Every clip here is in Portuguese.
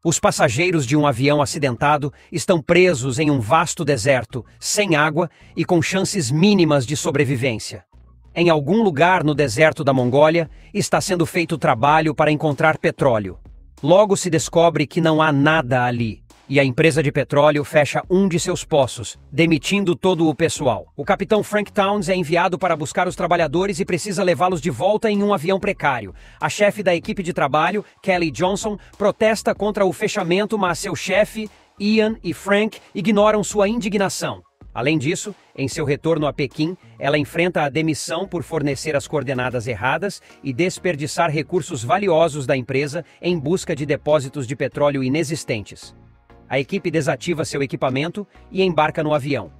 Os passageiros de um avião acidentado estão presos em um vasto deserto, sem água e com chances mínimas de sobrevivência. Em algum lugar no deserto da Mongólia, está sendo feito trabalho para encontrar petróleo. Logo se descobre que não há nada ali, e a empresa de petróleo fecha um de seus poços, demitindo todo o pessoal. O capitão Frank Towns é enviado para buscar os trabalhadores e precisa levá-los de volta em um avião precário. A chefe da equipe de trabalho, Kelly Johnson, protesta contra o fechamento, mas seu chefe, Ian e Frank, ignoram sua indignação. Além disso, em seu retorno a Pequim, ela enfrenta a demissão por fornecer as coordenadas erradas e desperdiçar recursos valiosos da empresa em busca de depósitos de petróleo inexistentes. A equipe desativa seu equipamento e embarca no avião.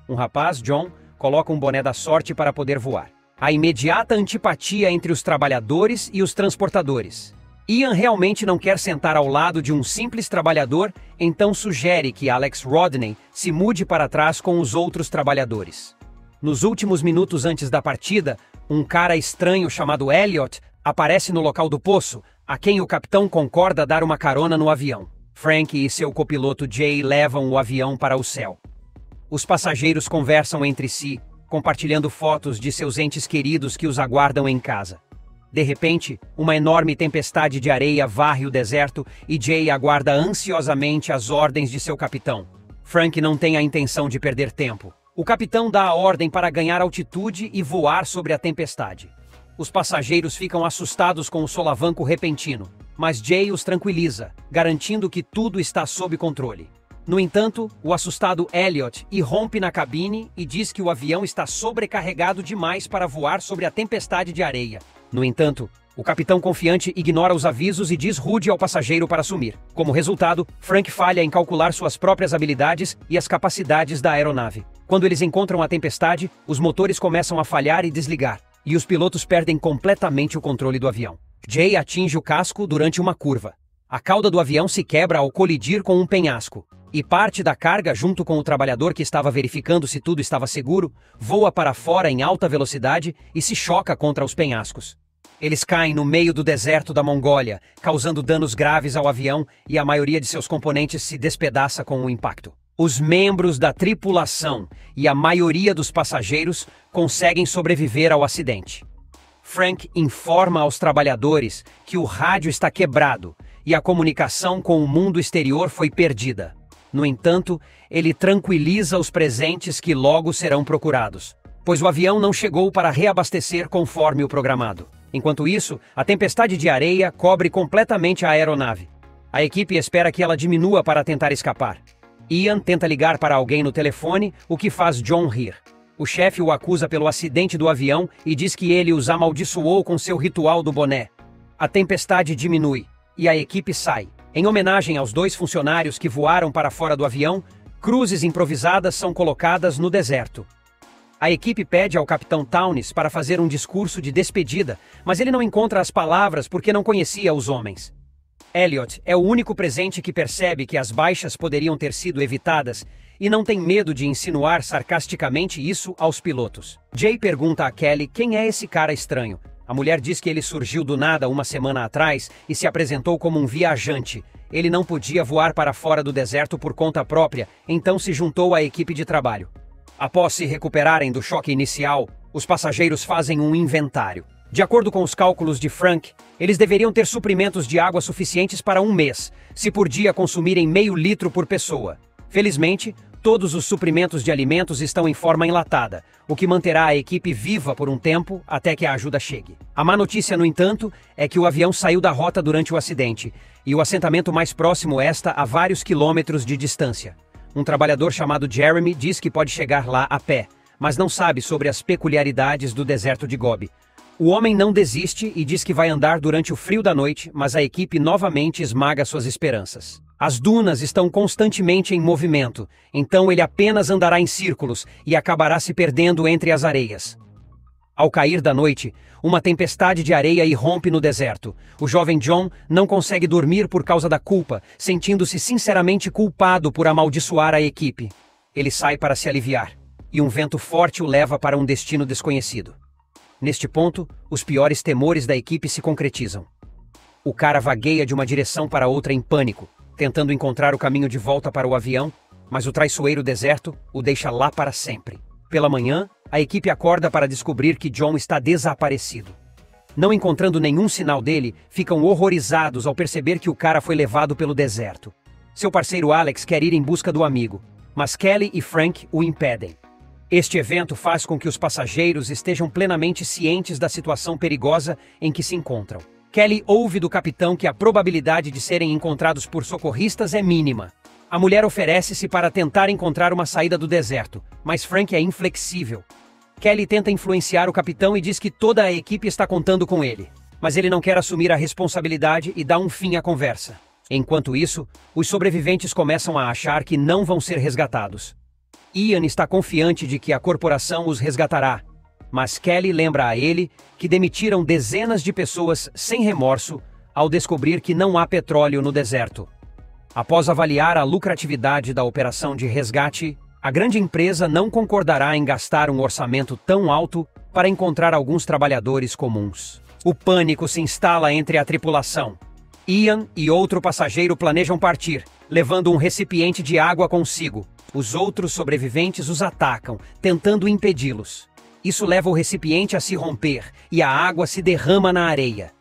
Um rapaz, John, coloca um boné da sorte para poder voar. Há imediata antipatia entre os trabalhadores e os transportadores. Ian realmente não quer sentar ao lado de um simples trabalhador, então sugere que Alex Rodney se mude para trás com os outros trabalhadores. Nos últimos minutos antes da partida, um cara estranho chamado Elliot aparece no local do poço, a quem o capitão concorda dar uma carona no avião. Frank e seu copiloto Jay levam o avião para o céu. Os passageiros conversam entre si, compartilhando fotos de seus entes queridos que os aguardam em casa. De repente, uma enorme tempestade de areia varre o deserto e Jay aguarda ansiosamente as ordens de seu capitão. Frank não tem a intenção de perder tempo. O capitão dá a ordem para ganhar altitude e voar sobre a tempestade. Os passageiros ficam assustados com o solavanco repentino, mas Jay os tranquiliza, garantindo que tudo está sob controle. No entanto, o assustado Elliot irrompe na cabine e diz que o avião está sobrecarregado demais para voar sobre a tempestade de areia. No entanto, o capitão confiante ignora os avisos e diz rude ao passageiro para sumir. Como resultado, Frank falha em calcular suas próprias habilidades e as capacidades da aeronave. Quando eles encontram a tempestade, os motores começam a falhar e desligar, e os pilotos perdem completamente o controle do avião. Jay atinge o casco durante uma curva. A cauda do avião se quebra ao colidir com um penhasco, e parte da carga, junto com o trabalhador que estava verificando se tudo estava seguro, voa para fora em alta velocidade e se choca contra os penhascos. Eles caem no meio do deserto da Mongólia, causando danos graves ao avião e a maioria de seus componentes se despedaça com o impacto. Os membros da tripulação e a maioria dos passageiros conseguem sobreviver ao acidente. Frank informa aos trabalhadores que o rádio está quebrado e a comunicação com o mundo exterior foi perdida. No entanto, ele tranquiliza os presentes que logo serão procurados, pois o avião não chegou para reabastecer conforme o programado. Enquanto isso, a tempestade de areia cobre completamente a aeronave. A equipe espera que ela diminua para tentar escapar. Ian tenta ligar para alguém no telefone, o que faz John rir. O chefe o acusa pelo acidente do avião e diz que ele os amaldiçoou com seu ritual do boné. A tempestade diminui e a equipe sai. Em homenagem aos 2 funcionários que voaram para fora do avião, cruzes improvisadas são colocadas no deserto. A equipe pede ao capitão Towns para fazer um discurso de despedida, mas ele não encontra as palavras porque não conhecia os homens. Elliot é o único presente que percebe que as baixas poderiam ter sido evitadas e não tem medo de insinuar sarcasticamente isso aos pilotos. Jay pergunta a Kelly quem é esse cara estranho. A mulher diz que ele surgiu do nada uma semana atrás e se apresentou como um viajante. Ele não podia voar para fora do deserto por conta própria, então se juntou à equipe de trabalho. Após se recuperarem do choque inicial, os passageiros fazem um inventário. De acordo com os cálculos de Frank, eles deveriam ter suprimentos de água suficientes para um mês, se por dia consumirem meio litro por pessoa. Felizmente, todos os suprimentos de alimentos estão em forma enlatada, o que manterá a equipe viva por um tempo até que a ajuda chegue. A má notícia, no entanto, é que o avião saiu da rota durante o acidente, e o assentamento mais próximo está a vários quilômetros de distância. Um trabalhador chamado Jeremy diz que pode chegar lá a pé, mas não sabe sobre as peculiaridades do deserto de Gobi. O homem não desiste e diz que vai andar durante o frio da noite, mas a equipe novamente esmaga suas esperanças. As dunas estão constantemente em movimento, então ele apenas andará em círculos e acabará se perdendo entre as areias. Ao cair da noite, uma tempestade de areia irrompe no deserto. O jovem John não consegue dormir por causa da culpa, sentindo-se sinceramente culpado por amaldiçoar a equipe. Ele sai para se aliviar, e um vento forte o leva para um destino desconhecido. Neste ponto, os piores temores da equipe se concretizam. O cara vagueia de uma direção para outra em pânico, tentando encontrar o caminho de volta para o avião, mas o traiçoeiro deserto o deixa lá para sempre. Pela manhã, a equipe acorda para descobrir que John está desaparecido. Não encontrando nenhum sinal dele, ficam horrorizados ao perceber que o cara foi levado pelo deserto. Seu parceiro Alex quer ir em busca do amigo, mas Kelly e Frank o impedem. Este evento faz com que os passageiros estejam plenamente cientes da situação perigosa em que se encontram. Kelly ouve do capitão que a probabilidade de serem encontrados por socorristas é mínima. A mulher oferece-se para tentar encontrar uma saída do deserto, mas Frank é inflexível. Kelly tenta influenciar o capitão e diz que toda a equipe está contando com ele, mas ele não quer assumir a responsabilidade e dá um fim à conversa. Enquanto isso, os sobreviventes começam a achar que não vão ser resgatados. Ian está confiante de que a corporação os resgatará, mas Kelly lembra a ele que demitiram dezenas de pessoas sem remorso ao descobrir que não há petróleo no deserto. Após avaliar a lucratividade da operação de resgate, a grande empresa não concordará em gastar um orçamento tão alto para encontrar alguns trabalhadores comuns. O pânico se instala entre a tripulação. Ian e outro passageiro planejam partir, levando um recipiente de água consigo. Os outros sobreviventes os atacam, tentando impedi-los. Isso leva o recipiente a se romper e a água se derrama na areia.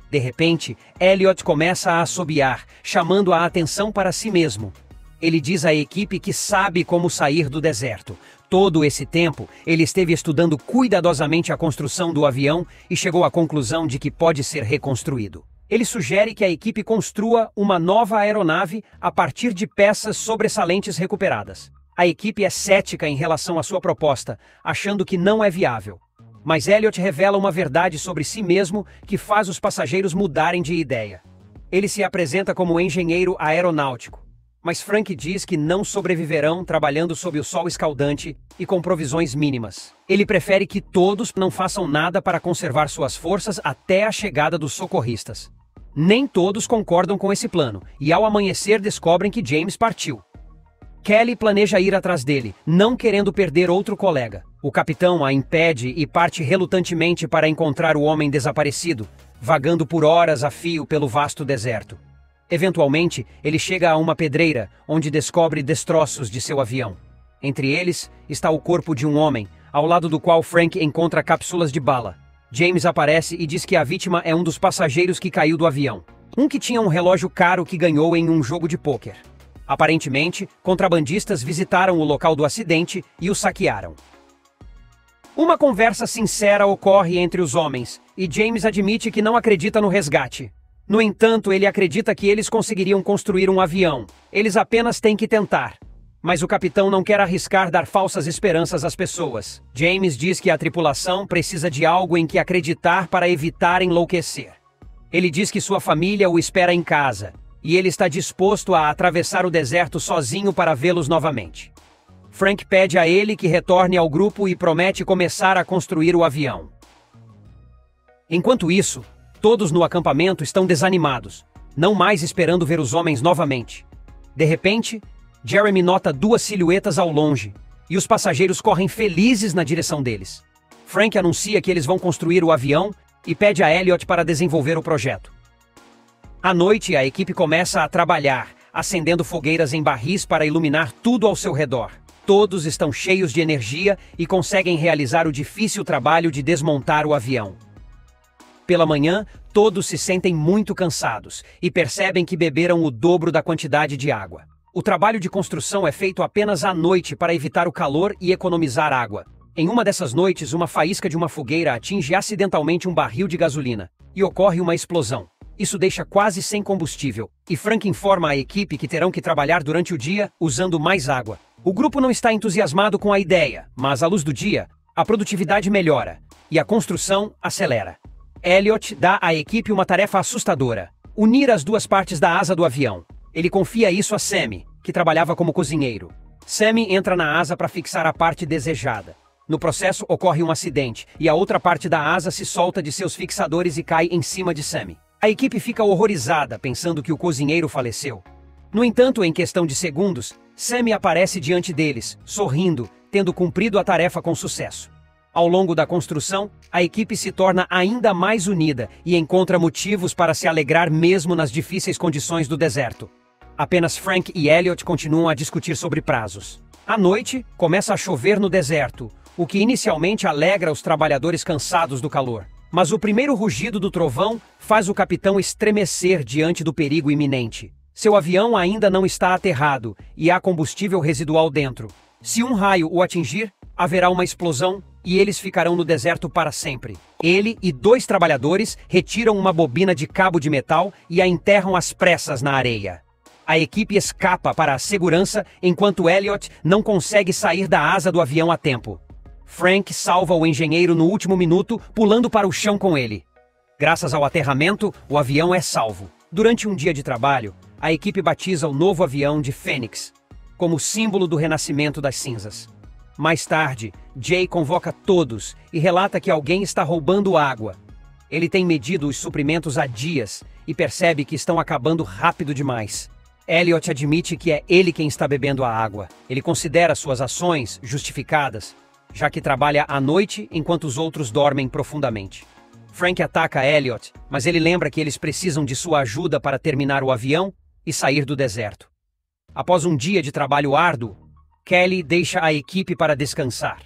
De repente, Elliot começa a assobiar, chamando a atenção para si mesmo. Ele diz à equipe que sabe como sair do deserto. Todo esse tempo, ele esteve estudando cuidadosamente a construção do avião e chegou à conclusão de que pode ser reconstruído. Ele sugere que a equipe construa uma nova aeronave a partir de peças sobressalentes recuperadas. A equipe é cética em relação à sua proposta, achando que não é viável. Mas Elliot revela uma verdade sobre si mesmo que faz os passageiros mudarem de ideia. Ele se apresenta como engenheiro aeronáutico, mas Frank diz que não sobreviverão trabalhando sob o sol escaldante e com provisões mínimas. Ele prefere que todos não façam nada para conservar suas forças até a chegada dos socorristas. Nem todos concordam com esse plano, e ao amanhecer descobrem que James partiu. Kelly planeja ir atrás dele, não querendo perder outro colega. O capitão a impede e parte relutantemente para encontrar o homem desaparecido, vagando por horas a fio pelo vasto deserto. Eventualmente, ele chega a uma pedreira, onde descobre destroços de seu avião. Entre eles, está o corpo de um homem, ao lado do qual Frank encontra cápsulas de bala. James aparece e diz que a vítima é um dos passageiros que caiu do avião. Um que tinha um relógio caro que ganhou em um jogo de pôquer. Aparentemente, contrabandistas visitaram o local do acidente e o saquearam. Uma conversa sincera ocorre entre os homens, e James admite que não acredita no resgate. No entanto, ele acredita que eles conseguiriam construir um avião. Eles apenas têm que tentar. Mas o capitão não quer arriscar dar falsas esperanças às pessoas. James diz que a tripulação precisa de algo em que acreditar para evitar enlouquecer. Ele diz que sua família o espera em casa, e ele está disposto a atravessar o deserto sozinho para vê-los novamente. Frank pede a ele que retorne ao grupo e promete começar a construir o avião. Enquanto isso, todos no acampamento estão desanimados, não mais esperando ver os homens novamente. De repente, Jeremy nota duas silhuetas ao longe, e os passageiros correm felizes na direção deles. Frank anuncia que eles vão construir o avião e pede a Elliot para desenvolver o projeto. À noite, a equipe começa a trabalhar, acendendo fogueiras em barris para iluminar tudo ao seu redor. Todos estão cheios de energia e conseguem realizar o difícil trabalho de desmontar o avião. Pela manhã, todos se sentem muito cansados e percebem que beberam o dobro da quantidade de água. O trabalho de construção é feito apenas à noite para evitar o calor e economizar água. Em uma dessas noites, uma faísca de uma fogueira atinge acidentalmente um barril de gasolina e ocorre uma explosão. Isso deixa quase sem combustível, e Frank informa a equipe que terão que trabalhar durante o dia usando mais água. O grupo não está entusiasmado com a ideia, mas à luz do dia, a produtividade melhora e a construção acelera. Elliot dá à equipe uma tarefa assustadora: unir as duas partes da asa do avião. Ele confia isso a Sammy, que trabalhava como cozinheiro. Sammy entra na asa para fixar a parte desejada. No processo, ocorre um acidente, e a outra parte da asa se solta de seus fixadores e cai em cima de Sammy. A equipe fica horrorizada, pensando que o cozinheiro faleceu. No entanto, em questão de segundos, Sammy aparece diante deles, sorrindo, tendo cumprido a tarefa com sucesso. Ao longo da construção, a equipe se torna ainda mais unida e encontra motivos para se alegrar mesmo nas difíceis condições do deserto. Apenas Frank e Elliot continuam a discutir sobre prazos. À noite, começa a chover no deserto, o que inicialmente alegra os trabalhadores cansados do calor. Mas o primeiro rugido do trovão faz o capitão estremecer diante do perigo iminente. Seu avião ainda não está aterrado e há combustível residual dentro. Se um raio o atingir, haverá uma explosão e eles ficarão no deserto para sempre. Ele e 2 trabalhadores retiram uma bobina de cabo de metal e a enterram às pressas na areia. A equipe escapa para a segurança enquanto Elliot não consegue sair da asa do avião a tempo. Frank salva o engenheiro no último minuto, pulando para o chão com ele. Graças ao aterramento, o avião é salvo. Durante um dia de trabalho, a equipe batiza o novo avião de Fênix, como símbolo do renascimento das cinzas. Mais tarde, Jay convoca todos e relata que alguém está roubando água. Ele tem medido os suprimentos há dias e percebe que estão acabando rápido demais. Elliot admite que é ele quem está bebendo a água. Ele considera suas ações justificadas, já que trabalha à noite enquanto os outros dormem profundamente. Frank ataca Elliot, mas ele lembra que eles precisam de sua ajuda para terminar o avião e sair do deserto. Após um dia de trabalho árduo, Kelly deixa a equipe para descansar.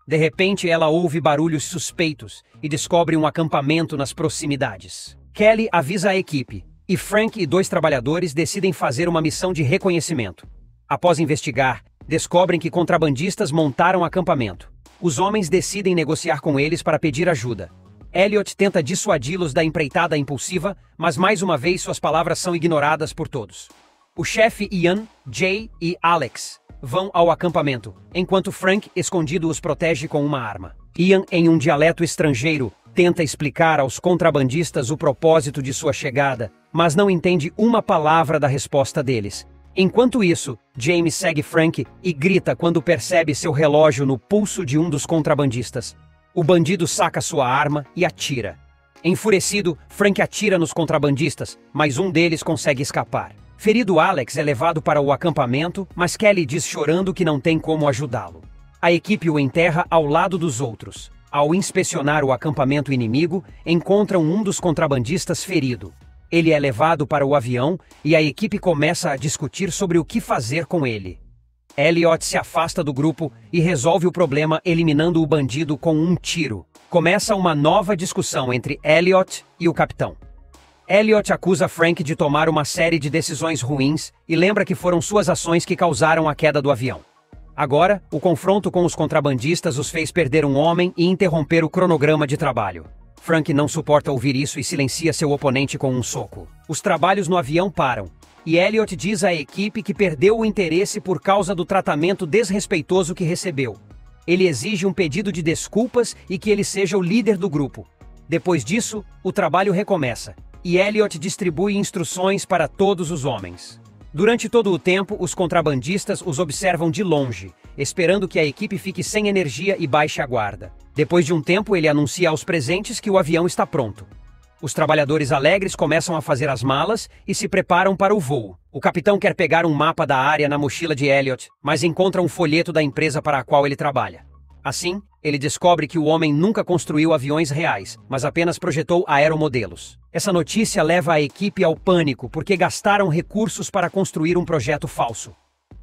De repente, ela ouve barulhos suspeitos e descobre um acampamento nas proximidades. Kelly avisa a equipe, e Frank e 2 trabalhadores decidem fazer uma missão de reconhecimento. Após investigar, descobrem que contrabandistas montaram acampamento. Os homens decidem negociar com eles para pedir ajuda. Elliot tenta dissuadi-los da empreitada impulsiva, mas mais uma vez suas palavras são ignoradas por todos. O chefe Ian, Jay e Alex vão ao acampamento, enquanto Frank, escondido, os protege com uma arma. Ian, em um dialeto estrangeiro, tenta explicar aos contrabandistas o propósito de sua chegada, mas não entende uma palavra da resposta deles. Enquanto isso, James segue Frank e grita quando percebe seu relógio no pulso de um dos contrabandistas. O bandido saca sua arma e atira. Enfurecido, Frank atira nos contrabandistas, mas um deles consegue escapar. Ferido, Alex é levado para o acampamento, mas Kelly diz chorando que não tem como ajudá-lo. A equipe o enterra ao lado dos outros. Ao inspecionar o acampamento inimigo, encontram um dos contrabandistas ferido. Ele é levado para o avião e a equipe começa a discutir sobre o que fazer com ele. Elliot se afasta do grupo e resolve o problema eliminando o bandido com um tiro. Começa uma nova discussão entre Elliot e o capitão. Elliot acusa Frank de tomar uma série de decisões ruins e lembra que foram suas ações que causaram a queda do avião. Agora, o confronto com os contrabandistas os fez perder um homem e interromper o cronograma de trabalho. Frank não suporta ouvir isso e silencia seu oponente com um soco. Os trabalhos no avião param, e Elliot diz à equipe que perdeu o interesse por causa do tratamento desrespeitoso que recebeu. Ele exige um pedido de desculpas e que ele seja o líder do grupo. Depois disso, o trabalho recomeça, e Elliot distribui instruções para todos os homens. Durante todo o tempo, os contrabandistas os observam de longe, esperando que a equipe fique sem energia e baixe a guarda. Depois de um tempo, ele anuncia aos presentes que o avião está pronto. Os trabalhadores alegres começam a fazer as malas e se preparam para o voo. O capitão quer pegar um mapa da área na mochila de Elliot, mas encontra um folheto da empresa para a qual ele trabalha. Assim, ele descobre que o homem nunca construiu aviões reais, mas apenas projetou aeromodelos. Essa notícia leva a equipe ao pânico porque gastaram recursos para construir um projeto falso.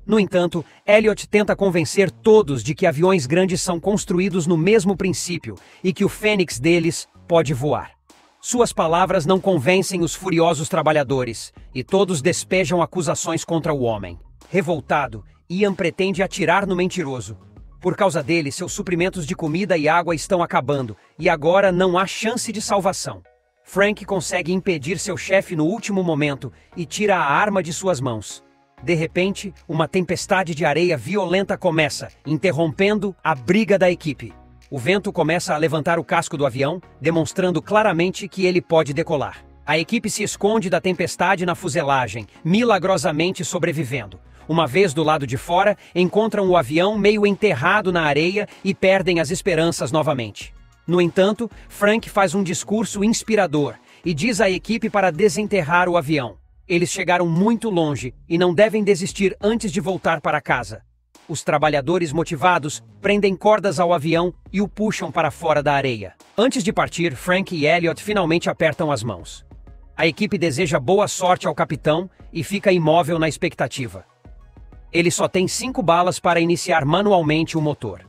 No entanto, Elliot tenta convencer todos de que aviões grandes são construídos no mesmo princípio e que o Fênix deles pode voar. Suas palavras não convencem os furiosos trabalhadores, e todos despejam acusações contra o homem. Revoltado, Ian pretende atirar no mentiroso. Por causa dele, seus suprimentos de comida e água estão acabando, e agora não há chance de salvação. Frank consegue impedir seu chefe no último momento e tira a arma de suas mãos. De repente, uma tempestade de areia violenta começa, interrompendo a briga da equipe. O vento começa a levantar o casco do avião, demonstrando claramente que ele pode decolar. A equipe se esconde da tempestade na fuselagem, milagrosamente sobrevivendo. Uma vez do lado de fora, encontram o avião meio enterrado na areia e perdem as esperanças novamente. No entanto, Frank faz um discurso inspirador e diz à equipe para desenterrar o avião. Eles chegaram muito longe e não devem desistir antes de voltar para casa. Os trabalhadores motivados prendem cordas ao avião e o puxam para fora da areia. Antes de partir, Frank e Elliot finalmente apertam as mãos. A equipe deseja boa sorte ao capitão e fica imóvel na expectativa. Ele só tem 5 balas para iniciar manualmente o motor.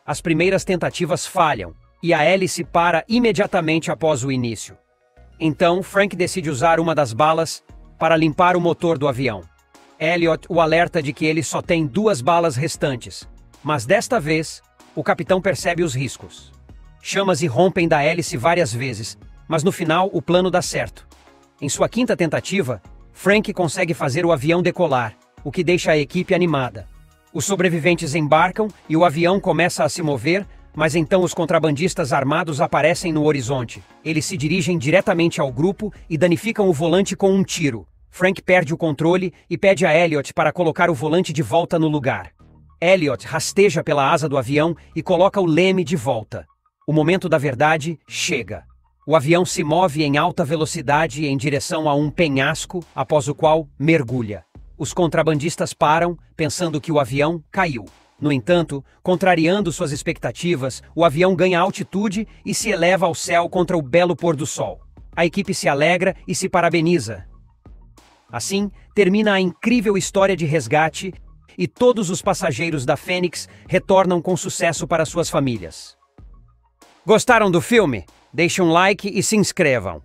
As primeiras tentativas falham, e a hélice para imediatamente após o início. Então, Frank decide usar uma das balas para limpar o motor do avião. Elliot o alerta de que ele só tem 2 balas restantes, mas desta vez, o capitão percebe os riscos. Chamas irrompem da hélice várias vezes, mas no final o plano dá certo. Em sua 5ª tentativa, Frank consegue fazer o avião decolar, o que deixa a equipe animada. Os sobreviventes embarcam e o avião começa a se mover, mas então os contrabandistas armados aparecem no horizonte. Eles se dirigem diretamente ao grupo e danificam o volante com um tiro. Frank perde o controle e pede a Elliot para colocar o volante de volta no lugar. Elliot rasteja pela asa do avião e coloca o leme de volta. O momento da verdade chega. O avião se move em alta velocidade em direção a um penhasco, após o qual mergulha. Os contrabandistas param, pensando que o avião caiu. No entanto, contrariando suas expectativas, o avião ganha altitude e se eleva ao céu contra o belo pôr do sol. A equipe se alegra e se parabeniza. Assim, termina a incrível história de resgate e todos os passageiros da Fênix retornam com sucesso para suas famílias. Gostaram do filme? Deixem um like e se inscrevam.